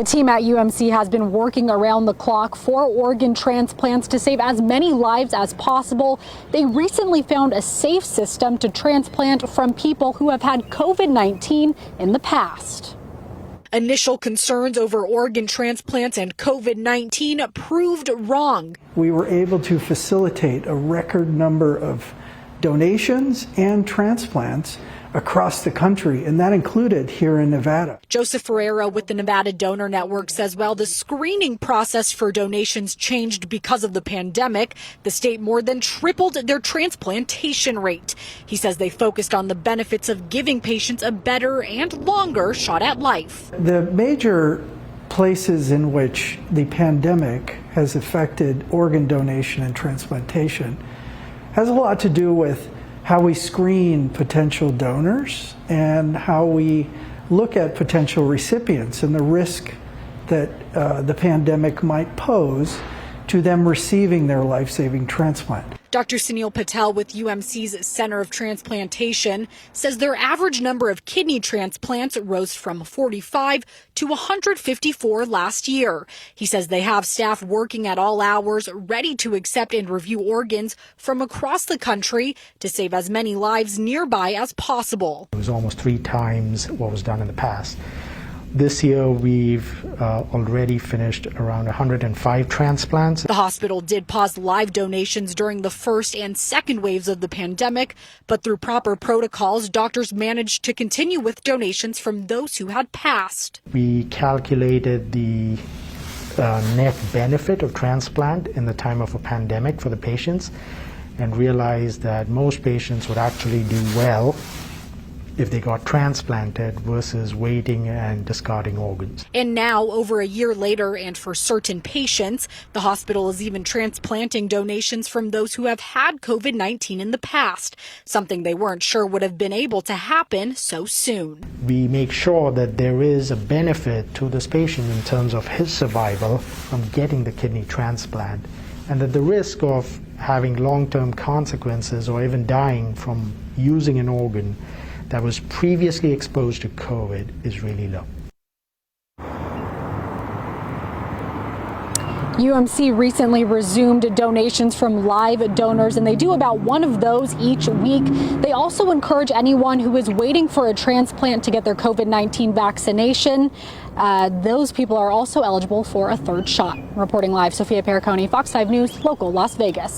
The team at UMC has been working around the clock for organ transplants to save as many lives as possible. They recently found a safe system to transplant from people who have had COVID-19 in the past. Initial concerns over organ transplants and COVID-19 proved wrong. We were able to facilitate a record number of donations and transplants across the country, and that included here in Nevada. Joseph Ferreira with the Nevada Donor Network says while the screening process for donations changed because of the pandemic, the state more than tripled their transplantation rate. He says they focused on the benefits of giving patients a better and longer shot at life. The major places in which the pandemic has affected organ donation and transplantation has a lot to do with how we screen potential donors and how we look at potential recipients and the risk that the pandemic might pose to them receiving their life-saving transplant. Dr. Sunil Patel with UMC's Center of Transplantation says their average number of kidney transplants rose from 45 to 154 last year. He says they have staff working at all hours, ready to accept and review organs from across the country to save as many lives nearby as possible. It was almost 3 times what was done in the past. This year, we've already finished around 105 transplants. The hospital did pause live donations during the first and second waves of the pandemic, but through proper protocols, doctors managed to continue with donations from those who had passed. We calculated the net benefit of transplant in the time of a pandemic for the patients and realized that most patients would actually do well if they got transplanted versus waiting and discarding organs. And now, over a year later, and for certain patients, the hospital is even transplanting donations from those who have had COVID-19 in the past, something they weren't sure would have been able to happen so soon. We make sure that there is a benefit to this patient in terms of his survival from getting the kidney transplant, and that the risk of having long-term consequences or even dying from using an organ that was previously exposed to COVID is really low. UMC recently resumed donations from live donors, and they do about one of those each week. They also encourage anyone who is waiting for a transplant to get their COVID-19 vaccination. Those people are also eligible for a third shot. Reporting live, Sophia Pericone, Fox 5 News, local Las Vegas.